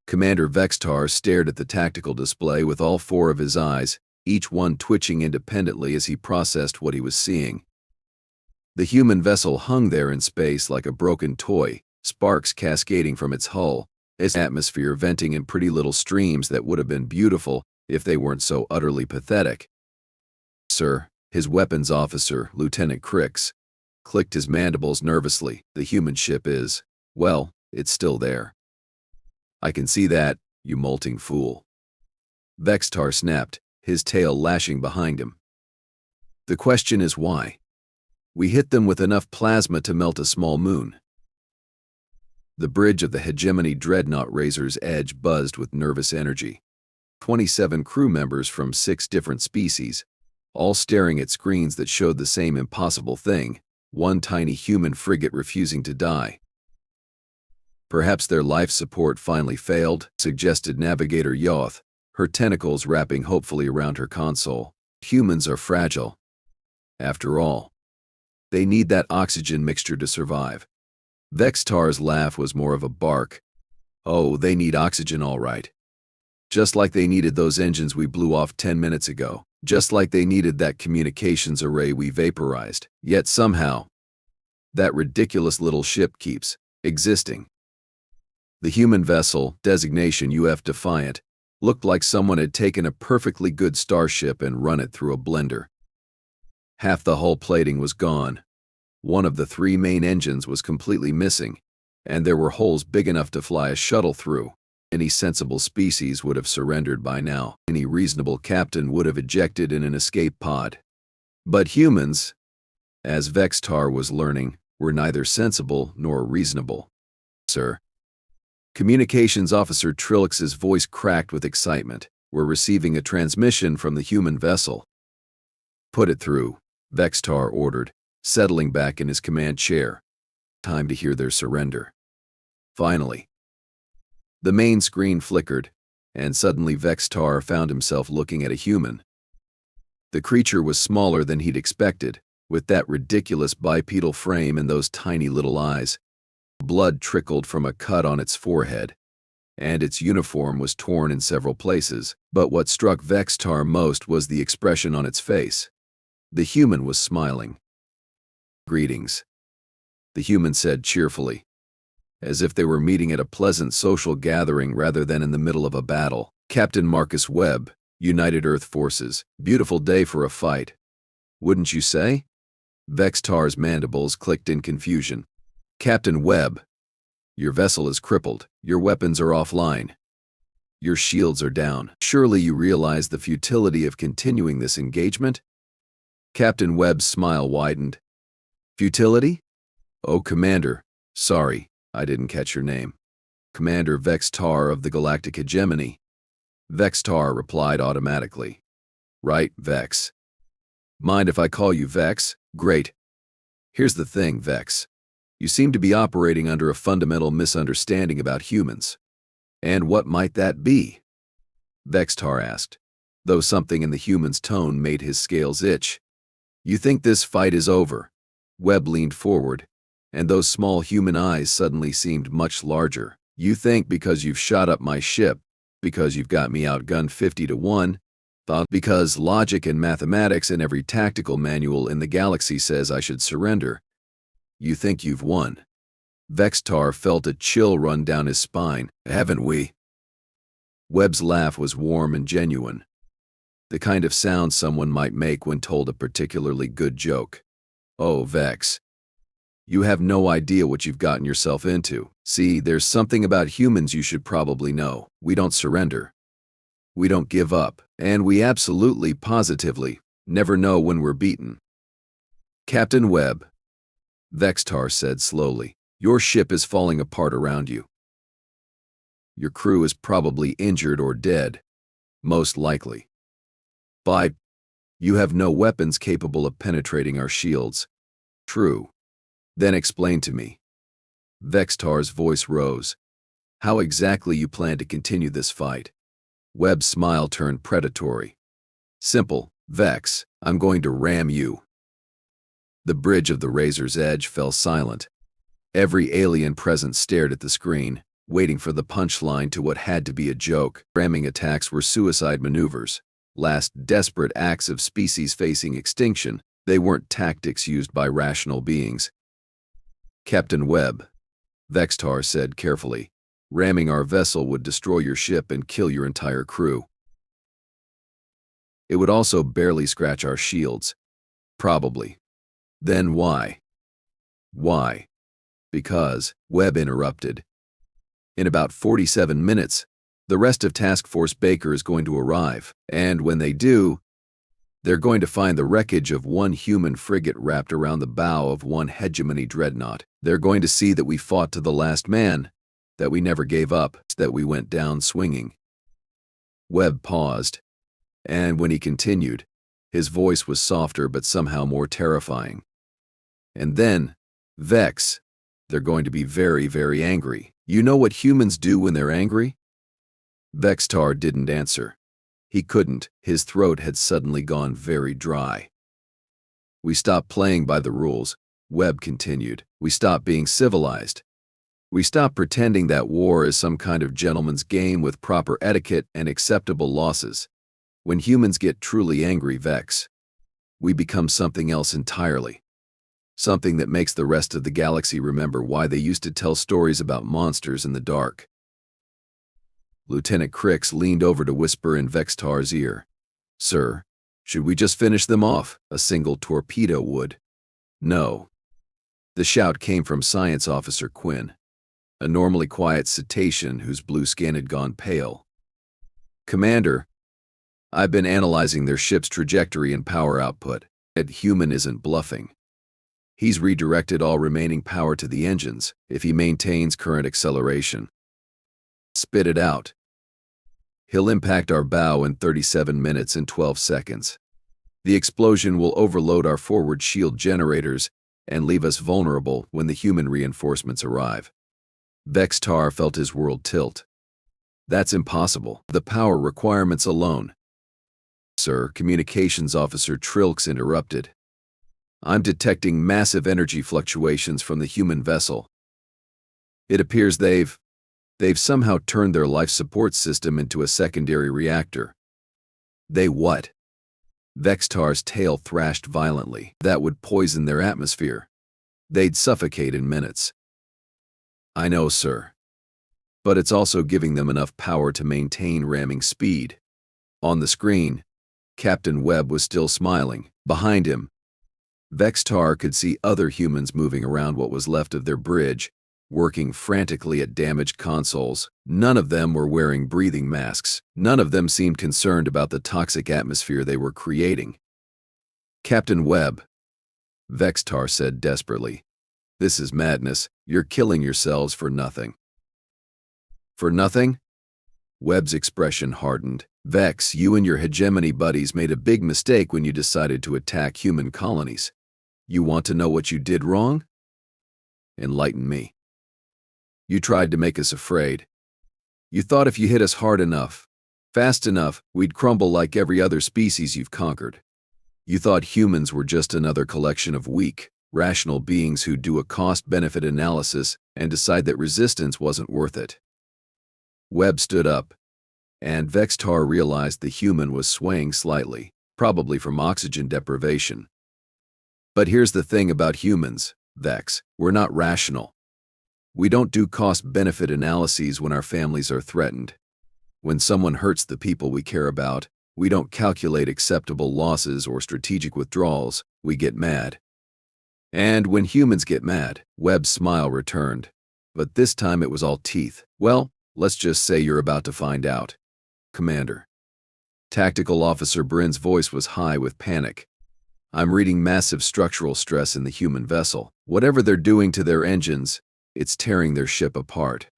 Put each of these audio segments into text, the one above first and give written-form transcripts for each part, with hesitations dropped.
Commander Vex'tar stared at the tactical display with all four of his eyes, each one twitching independently as he processed what he was seeing. The human vessel hung there in space like a broken toy, sparks cascading from its hull, its atmosphere venting in pretty little streams that would have been beautiful if they weren't so utterly pathetic. "Sir," his weapons officer, Lieutenant Crix, clicked his mandibles nervously. "The human ship is, well, it's still there." "I can see that, you molting fool." Vex'tar snapped, his tail lashing behind him. "The question is why? We hit them with enough plasma to melt a small moon." The bridge of the hegemony dreadnought Razor's Edge buzzed with nervous energy. 27 crew members from 6 different species, all staring at screens that showed the same impossible thing, one tiny human frigate refusing to die. "Perhaps their life support finally failed," suggested Navigator Yoth, her tentacles wrapping hopefully around her console. "Humans are fragile. After all, they need that oxygen mixture to survive." Vex'tar's laugh was more of a bark. "Oh, they need oxygen all right. Just like they needed those engines we blew off 10 minutes ago. Just like they needed that communications array we vaporized. Yet somehow, that ridiculous little ship keeps existing." The human vessel, designation UF Defiant, looked like someone had taken a perfectly good starship and run it through a blender. Half the hull plating was gone. One of the 3 main engines was completely missing, and there were holes big enough to fly a shuttle through. Any sensible species would have surrendered by now. Any reasonable captain would have ejected in an escape pod. But humans, as Vex'tar was learning, were neither sensible nor reasonable. "Sir." Communications Officer Trilix's voice cracked with excitement. "We're receiving a transmission from the human vessel." "Put it through," Vex'tar ordered, settling back in his command chair. Time to hear their surrender. Finally. The main screen flickered, and suddenly Vex'tar found himself looking at a human. The creature was smaller than he'd expected, with that ridiculous bipedal frame and those tiny little eyes. Blood trickled from a cut on its forehead, and its uniform was torn in several places. But what struck Vex'tar most was the expression on its face. The human was smiling. "Greetings," the human said cheerfully, as if they were meeting at a pleasant social gathering rather than in the middle of a battle. "Captain Marcus Webb, United Earth Forces. Beautiful day for a fight, wouldn't you say?" Vex'tar's mandibles clicked in confusion. "Captain Webb, your vessel is crippled. Your weapons are offline. Your shields are down. Surely you realize the futility of continuing this engagement?" Captain Webb's smile widened. "Futility? Oh, Commander, sorry, I didn't catch your name." "Commander Vex'tar of the Galactic Hegemony." Vex'tar replied automatically. "Right, Vex. Mind if I call you Vex?" "Great. Here's the thing, Vex. You seem to be operating under a fundamental misunderstanding about humans." "And what might that be?" Vex'tar asked, though something in the human's tone made his scales itch. "You think this fight is over?" Webb leaned forward, and those small human eyes suddenly seemed much larger. "You think because you've shot up my ship, because you've got me outgunned 50-1, because logic and mathematics and every tactical manual in the galaxy says I should surrender, you think you've won?" Vex'tar felt a chill run down his spine. "Haven't we?" Webb's laugh was warm and genuine, the kind of sound someone might make when told a particularly good joke. "Oh, Vex, you have no idea what you've gotten yourself into. See, there's something about humans you should probably know. We don't surrender. We don't give up. And we absolutely, positively, never know when we're beaten." "Captain Webb," Vex'tar said slowly, "your ship is falling apart around you. Your crew is probably injured or dead, most likely. By you have no weapons capable of penetrating our shields." "True. Then explain to me." Vex'tar's voice rose. "How exactly you plan to continue this fight?" Webb's smile turned predatory. "Simple, Vex. I'm going to ram you." The bridge of the Razor's Edge fell silent. Every alien present stared at the screen, waiting for the punchline to what had to be a joke. Ramming attacks were suicide maneuvers, last desperate acts of species facing extinction. They weren't tactics used by rational beings. "Captain Webb," Vex'tar said carefully, "ramming our vessel would destroy your ship and kill your entire crew. It would also barely scratch our shields. Probably. Then why?" "Why?" "Because," Webb interrupted. "In about 47 minutes, the rest of Task Force Baker is going to arrive, and when they do, they're going to find the wreckage of one human frigate wrapped around the bow of one hegemony dreadnought. They're going to see that we fought to the last man, that we never gave up, that we went down swinging." Webb paused, and when he continued, his voice was softer but somehow more terrifying. "And then, Vex, they're going to be very, very angry. You know what humans do when they're angry?" Vex'tar didn't answer. He couldn't. His throat had suddenly gone very dry. "We stopped playing by the rules," Webb continued. "We stopped being civilized. We stopped pretending that war is some kind of gentleman's game with proper etiquette and acceptable losses. When humans get truly angry, Vex, we become something else entirely. Something that makes the rest of the galaxy remember why they used to tell stories about monsters in the dark." Lieutenant Crix leaned over to whisper in Vex'tar's ear, "Sir, should we just finish them off? A single torpedo would." "No." The shout came from Science Officer Quinn, a normally quiet cetacean whose blue skin had gone pale. "Commander, I've been analyzing their ship's trajectory and power output. That human isn't bluffing. He's redirected all remaining power to the engines if he maintains current acceleration. Spit it out. He'll impact our bow in 37 minutes and 12 seconds. The explosion will overload our forward shield generators and leave us vulnerable when the human reinforcements arrive." Vex'tar felt his world tilt. "That's impossible. The power requirements alone." "Sir," Communications Officer Trilks interrupted. "I'm detecting massive energy fluctuations from the human vessel. It appears they've somehow turned their life support system into a secondary reactor." "They what?" Vex'tar's tail thrashed violently. "That would poison their atmosphere. They'd suffocate in minutes." "I know, sir. But it's also giving them enough power to maintain ramming speed." On the screen, Captain Webb was still smiling. Behind him, Vex'tar could see other humans moving around what was left of their bridge, working frantically at damaged consoles. None of them were wearing breathing masks. None of them seemed concerned about the toxic atmosphere they were creating. "Captain Webb," Vex'tar said desperately, "this is madness. You're killing yourselves for nothing." "For nothing?" Webb's expression hardened. "Vex, you and your hegemony buddies made a big mistake when you decided to attack human colonies. You want to know what you did wrong? Enlighten me. You tried to make us afraid. You thought if you hit us hard enough, fast enough, we'd crumble like every other species you've conquered. You thought humans were just another collection of weak, rational beings who'd do a cost-benefit analysis and decide that resistance wasn't worth it." Webb stood up, and Vex'tar realized the human was swaying slightly, probably from oxygen deprivation. "But here's the thing about humans, Vex. We're not rational. We don't do cost-benefit analyses when our families are threatened. When someone hurts the people we care about, we don't calculate acceptable losses or strategic withdrawals. We get mad. And when humans get mad," Webb's smile returned. But this time it was all teeth. "Well, let's just say you're about to find out, Commander." Tactical Officer Brin's voice was high with panic. "I'm reading massive structural stress in the human vessel. Whatever they're doing to their engines, it's tearing their ship apart.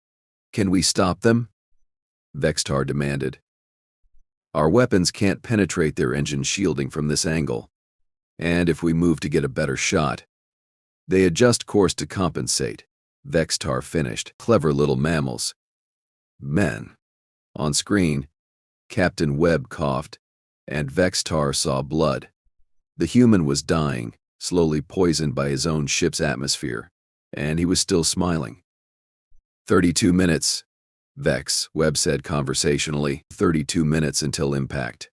Can we stop them?" Vex'tar demanded. "Our weapons can't penetrate their engine shielding from this angle. And if we move to get a better shot, they adjust course to compensate," Vex'tar finished. "Clever little mammals." "Men." On screen, Captain Webb coughed, and Vex'tar saw blood. The human was dying, slowly poisoned by his own ship's atmosphere, and he was still smiling. 32 minutes, Webb said conversationally. 32 minutes until impact.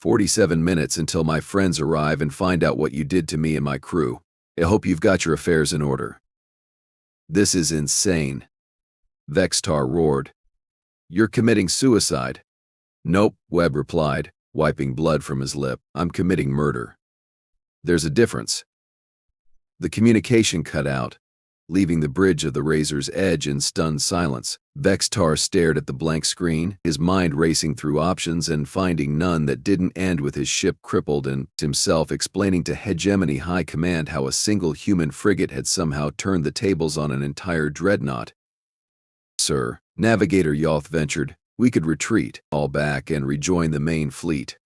47 minutes until my friends arrive and find out what you did to me and my crew. I hope you've got your affairs in order. This is insane, Vex'tar roared. You're committing suicide. Nope, Webb replied, wiping blood from his lip. I'm committing murder. There's a difference. The communication cut out, leaving the bridge of the Razor's Edge in stunned silence. Vex'tar stared at the blank screen, his mind racing through options and finding none that didn't end with his ship crippled and himself explaining to Hegemony High Command how a single human frigate had somehow turned the tables on an entire dreadnought. Sir, Navigator Yoth ventured, we could retreat, fall back and rejoin the main fleet.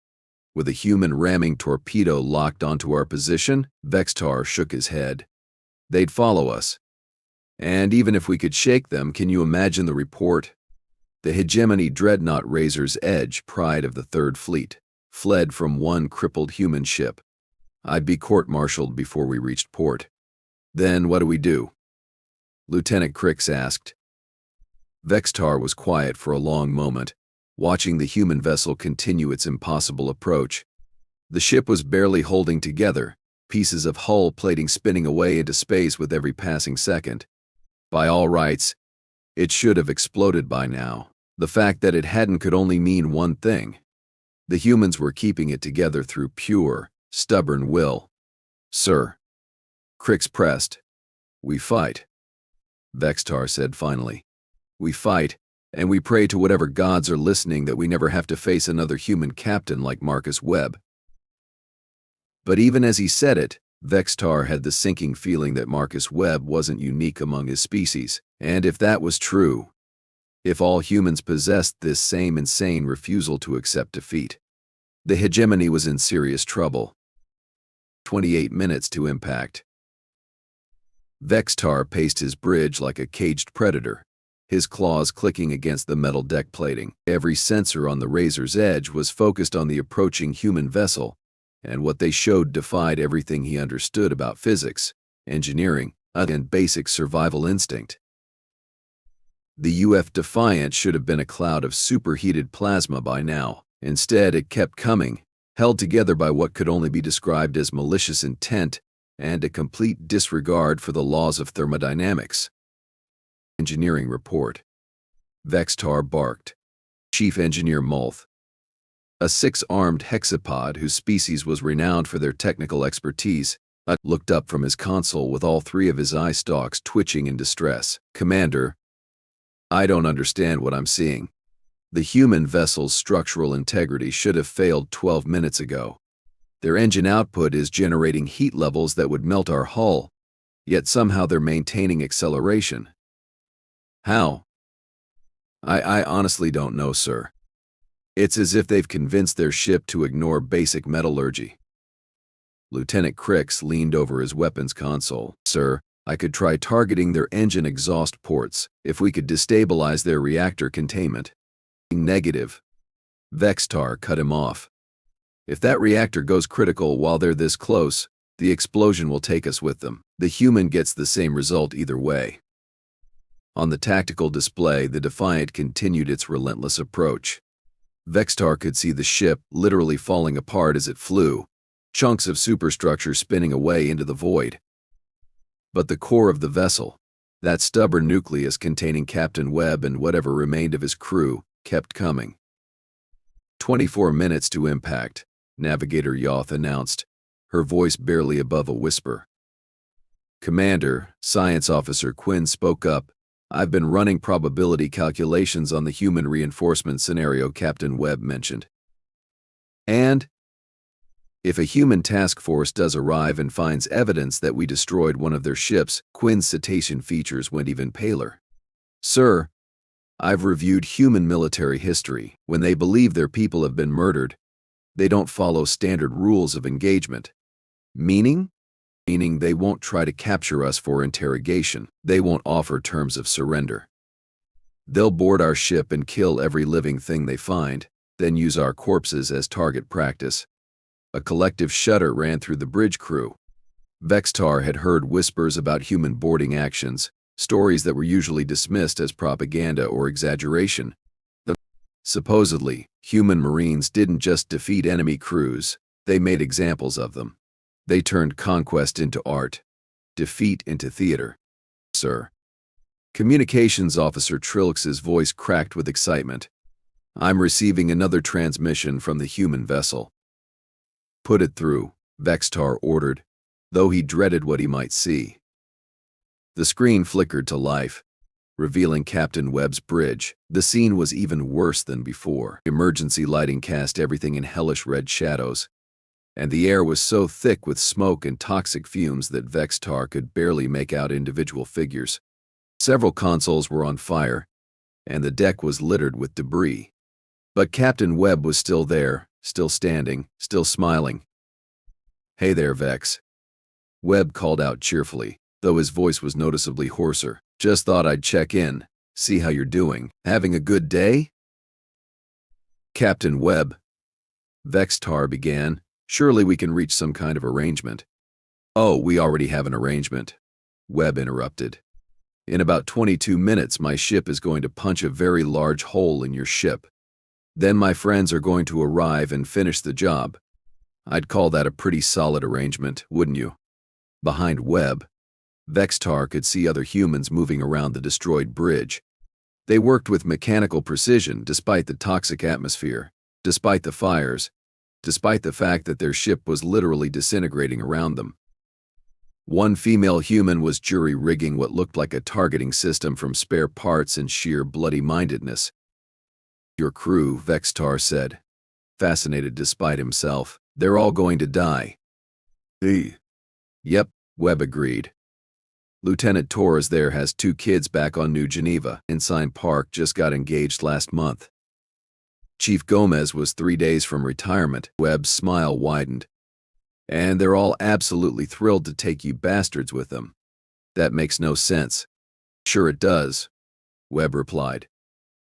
With a human ramming torpedo locked onto our position, Vex'tar shook his head. They'd follow us. And even if we could shake them, can you imagine the report? The Hegemony Dreadnought Razor's Edge, pride of the Third Fleet, fled from one crippled human ship. I'd be court-martialed before we reached port. Then what do we do? Lieutenant Crix asked. Vex'tar was quiet for a long moment, watching the human vessel continue its impossible approach. The ship was barely holding together, pieces of hull plating spinning away into space with every passing second. By all rights, it should have exploded by now. The fact that it hadn't could only mean one thing. The humans were keeping it together through pure, stubborn will. Sir, Crix pressed. We fight, Vex'tar said finally. We fight, and we pray to whatever gods are listening that we never have to face another human captain like Marcus Webb. But even as he said it, Vex'tar had the sinking feeling that Marcus Webb wasn't unique among his species, and if that was true, if all humans possessed this same insane refusal to accept defeat, the hegemony was in serious trouble. 28 minutes to impact. Vex'tar paced his bridge like a caged predator, his claws clicking against the metal deck plating. Every sensor on the Razor's Edge was focused on the approaching human vessel, and what they showed defied everything he understood about physics, engineering, and basic survival instinct. The UF Defiant should have been a cloud of superheated plasma by now. Instead, it kept coming, held together by what could only be described as malicious intent and a complete disregard for the laws of thermodynamics. Engineering report. Vex'tar barked. Chief Engineer Multh, a six-armed hexapod whose species was renowned for their technical expertise, looked up from his console with all three of his eye stalks twitching in distress. Commander, I don't understand what I'm seeing. The human vessel's structural integrity should have failed 12 minutes ago. Their engine output is generating heat levels that would melt our hull, yet somehow they're maintaining acceleration. How? I honestly don't know, sir. It's as if they've convinced their ship to ignore basic metallurgy. Lieutenant Crix leaned over his weapons console. Sir, I could try targeting their engine exhaust ports if we could destabilize their reactor containment. Negative. Vex'tar cut him off. If that reactor goes critical while they're this close, the explosion will take us with them. The human gets the same result either way. On the tactical display, the Defiant continued its relentless approach. Vex'tar could see the ship literally falling apart as it flew, chunks of superstructure spinning away into the void. But the core of the vessel, that stubborn nucleus containing Captain Webb and whatever remained of his crew, kept coming. 24 minutes to impact, Navigator Yoth announced, her voice barely above a whisper. Commander, Science Officer Quinn spoke up. I've been running probability calculations on the human reinforcement scenario Captain Webb mentioned. And if a human task force does arrive and finds evidence that we destroyed one of their ships, Quinn's cetacean features went even paler. Sir, I've reviewed human military history. When they believe their people have been murdered, they don't follow standard rules of engagement. Meaning they won't try to capture us for interrogation. They won't offer terms of surrender. They'll board our ship and kill every living thing they find, then use our corpses as target practice. A collective shudder ran through the bridge crew. Vex'tar had heard whispers about human boarding actions, stories that were usually dismissed as propaganda or exaggeration. Supposedly, human Marines didn't just defeat enemy crews, they made examples of them. They turned conquest into art, defeat into theater. Sir. Communications Officer Trilix's voice cracked with excitement. I'm receiving another transmission from the human vessel. Put it through, Vex'tar ordered, though he dreaded what he might see. The screen flickered to life, revealing Captain Webb's bridge. The scene was even worse than before. Emergency lighting cast everything in hellish red shadows, and the air was so thick with smoke and toxic fumes that Vex'tar could barely make out individual figures. Several consoles were on fire, and the deck was littered with debris. But Captain Webb was still there, still standing, still smiling. Hey there, Vex. Webb called out cheerfully, though his voice was noticeably hoarser. Just thought I'd check in, see how you're doing. Having a good day? Captain Webb, Vex'tar began. Surely we can reach some kind of arrangement. Oh, we already have an arrangement, Webb interrupted. In about 22 minutes, my ship is going to punch a very large hole in your ship. Then my friends are going to arrive and finish the job. I'd call that a pretty solid arrangement, wouldn't you? Behind Webb, Vex'tar could see other humans moving around the destroyed bridge. They worked with mechanical precision despite the toxic atmosphere, despite the fires, despite the fact that their ship was literally disintegrating around them. One female human was jury-rigging what looked like a targeting system from spare parts and sheer bloody-mindedness. Your crew, Vex'tar said, fascinated despite himself. They're all going to die. Yep, Webb agreed. Lieutenant Torres there has 2 kids back on New Geneva. Ensign Park just got engaged last month. Chief Gomez was 3 days from retirement. Webb's smile widened. And they're all absolutely thrilled to take you bastards with them. That makes no sense. Sure it does, Webb replied.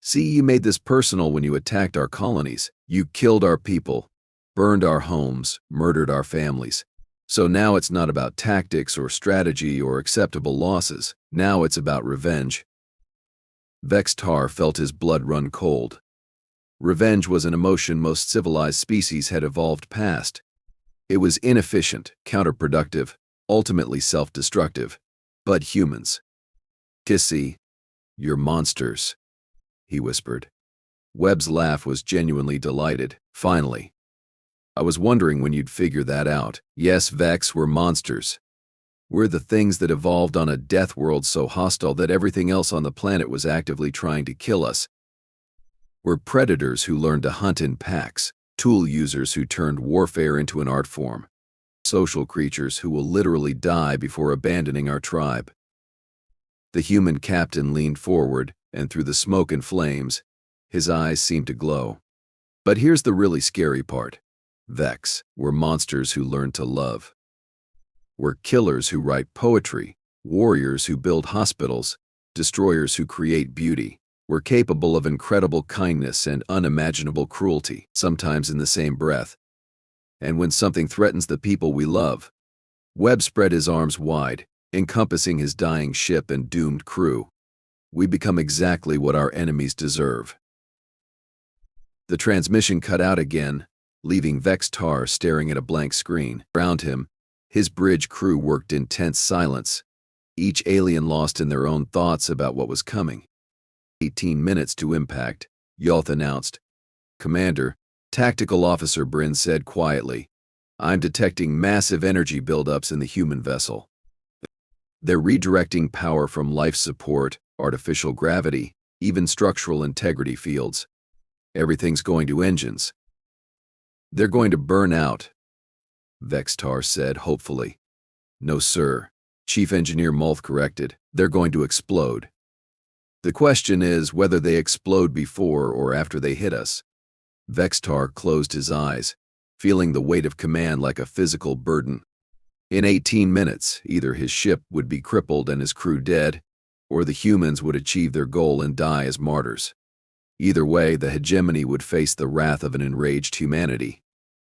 See, you made this personal when you attacked our colonies. You killed our people, burned our homes, murdered our families. So now it's not about tactics or strategy or acceptable losses. Now it's about revenge. Vex'tar felt his blood run cold. Revenge was an emotion most civilized species had evolved past. It was inefficient, counterproductive, ultimately self-destructive. But humans. Kissy, you're monsters, he whispered. Webb's laugh was genuinely delighted. Finally. I was wondering when you'd figure that out. Yes, Vex, we're monsters. We're the things that evolved on a death world so hostile that everything else on the planet was actively trying to kill us. We're predators who learned to hunt in packs, tool users who turned warfare into an art form, social creatures who will literally die before abandoning our tribe. The human captain leaned forward, and through the smoke and flames, his eyes seemed to glow. But here's the really scary part. Vex, we're monsters who learn to love. We're killers who write poetry, warriors who build hospitals, destroyers who create beauty. We're capable of incredible kindness and unimaginable cruelty, sometimes in the same breath. And when something threatens the people we love, Webb spread his arms wide, encompassing his dying ship and doomed crew. We become exactly what our enemies deserve. The transmission cut out again, leaving Vex'tar staring at a blank screen. Around him, his bridge crew worked in tense silence, each alien lost in their own thoughts about what was coming. 18 minutes to impact, Yoth announced. Commander, Tactical Officer Bryn said quietly, I'm detecting massive energy buildups in the human vessel. They're redirecting power from life support, artificial gravity, even structural integrity fields. Everything's going to engines. They're going to burn out, Vex'tar said hopefully. No, sir, Chief Engineer Multh corrected. They're going to explode. The question is whether they explode before or after they hit us. Vex'tar closed his eyes, feeling the weight of command like a physical burden. In 18 minutes, either his ship would be crippled and his crew dead, or the humans would achieve their goal and die as martyrs. Either way, the hegemony would face the wrath of an enraged humanity.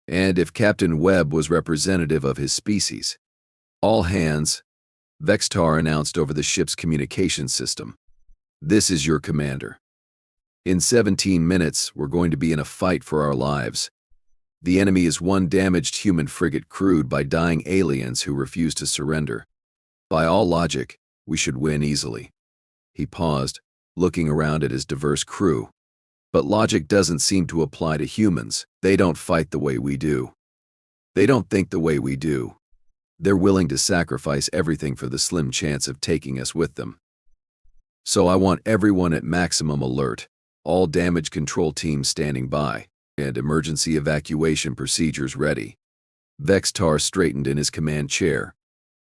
And if Captain Webb was representative of his species, all hands, Vex'tar announced over the ship's communication system. "This is your commander. In 17 minutes, we're going to be in a fight for our lives. The enemy is one damaged human frigate crewed by dying aliens who refuse to surrender. By all logic, we should win easily." He paused, looking around at his diverse crew. "But logic doesn't seem to apply to humans. They don't fight the way we do. They don't think the way we do. They're willing to sacrifice everything for the slim chance of taking us with them. So I want everyone at maximum alert, all damage control teams standing by, and emergency evacuation procedures ready." Vex'tar straightened in his command chair.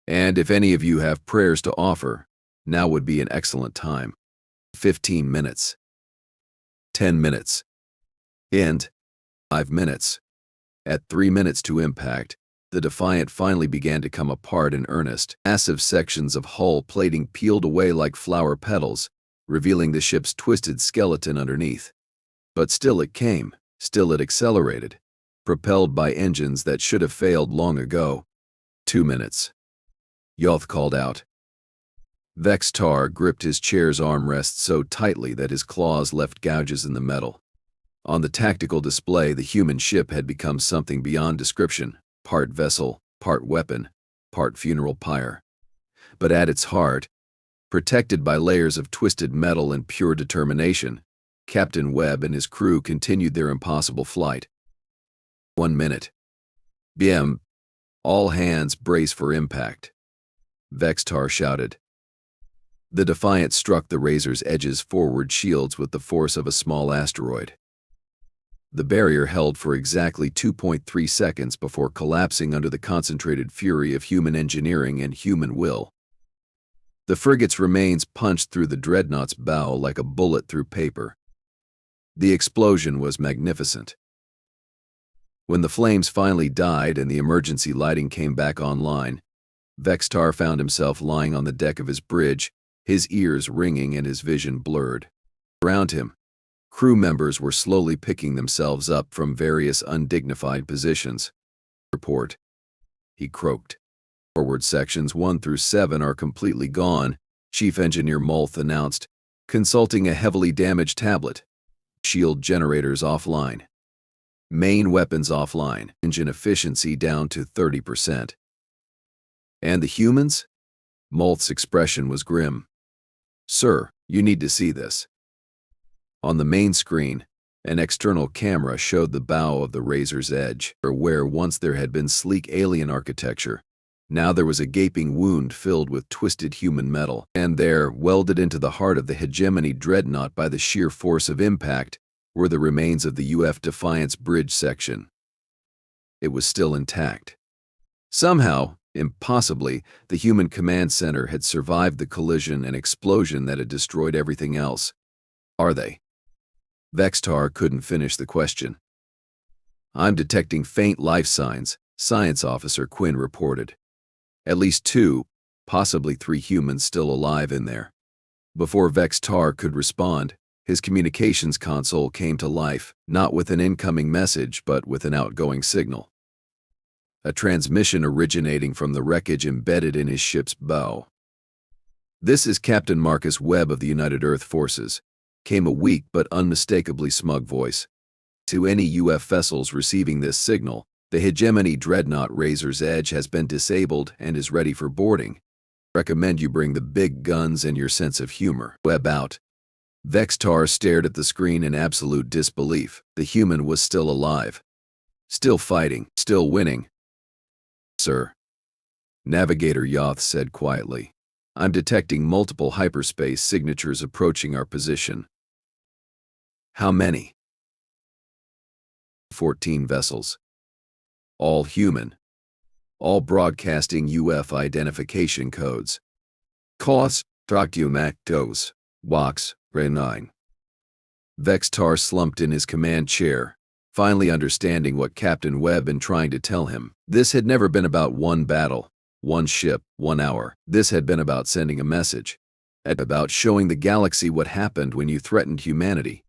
"And if any of you have prayers to offer, now would be an excellent time." 15 minutes. 10 minutes. And 5 minutes. At 3 minutes to impact, the Defiant finally began to come apart in earnest. Massive sections of hull plating peeled away like flower petals, revealing the ship's twisted skeleton underneath. But still it came, still it accelerated, propelled by engines that should have failed long ago. 2 minutes. Yoth called out. Vex'tar gripped his chair's armrest so tightly that his claws left gouges in the metal. On the tactical display, the human ship had become something beyond description, part vessel, part weapon, part funeral pyre. But at its heart, protected by layers of twisted metal and pure determination, Captain Webb and his crew continued their impossible flight. 1 minute. "Bien. All hands brace for impact," Vex'tar shouted. The Defiant struck the Razor's edge's forward shields with the force of a small asteroid. The barrier held for exactly 2.3 seconds before collapsing under the concentrated fury of human engineering and human will. The frigate's remains punched through the dreadnought's bow like a bullet through paper. The explosion was magnificent. When the flames finally died and the emergency lighting came back online, Vex'tar found himself lying on the deck of his bridge, his ears ringing and his vision blurred. Around him, crew members were slowly picking themselves up from various undignified positions. "Report," he croaked. "Forward sections 1 through 7 are completely gone," Chief Engineer Molth announced, consulting a heavily damaged tablet. "Shield generators offline. Main weapons offline. Engine efficiency down to 30%. "And the humans?" Molth's expression was grim. "Sir, you need to see this." On the main screen, an external camera showed the bow of the Razor's Edge, where once there had been sleek alien architecture. Now there was a gaping wound filled with twisted human metal, and there, welded into the heart of the hegemony dreadnought by the sheer force of impact, were the remains of the UF Defiant's bridge section. It was still intact. Somehow, impossibly, the human command center had survived the collision and explosion that had destroyed everything else. "Are they?" Vex'tar couldn't finish the question. "I'm detecting faint life signs," Science Officer Quinn reported. "At least 2, possibly 3 humans still alive in there." Before Vex'tar could respond, his communications console came to life, not with an incoming message but with an outgoing signal. A transmission originating from the wreckage embedded in his ship's bow. "This is Captain Marcus Webb of the United Earth Forces," came a weak but unmistakably smug voice. "To any UF vessels receiving this signal, the hegemony dreadnought Razor's Edge has been disabled and is ready for boarding. Recommend you bring the big guns and your sense of humor." Webb out. Vex'tar stared at the screen in absolute disbelief. The human was still alive. Still fighting, still winning. "Sir," Navigator Yoth said quietly, "I'm detecting multiple hyperspace signatures approaching our position." "How many?" 14 vessels. All human. All broadcasting UF identification codes. "Cos, Documentos, Wax, Re9. Vex'tar slumped in his command chair, finally understanding what Captain Webb been trying to tell him. This had never been about one battle, one ship, 1 hour. This had been about sending a message. About showing the galaxy what happened when you threatened humanity.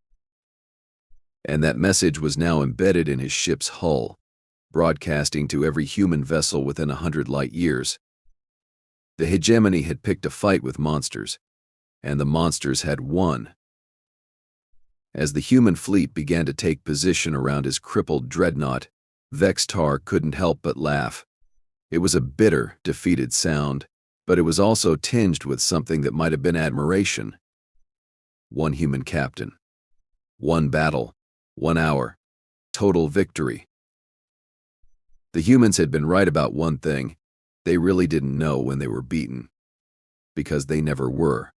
And that message was now embedded in his ship's hull, broadcasting to every human vessel within 100 light years. The hegemony had picked a fight with monsters, and the monsters had won. As the human fleet began to take position around his crippled dreadnought, Vex'tar couldn't help but laugh. It was a bitter, defeated sound, but it was also tinged with something that might have been admiration. One human captain. One battle. 1 hour. Total victory. The humans had been right about one thing. They really didn't know when they were beaten. Because they never were.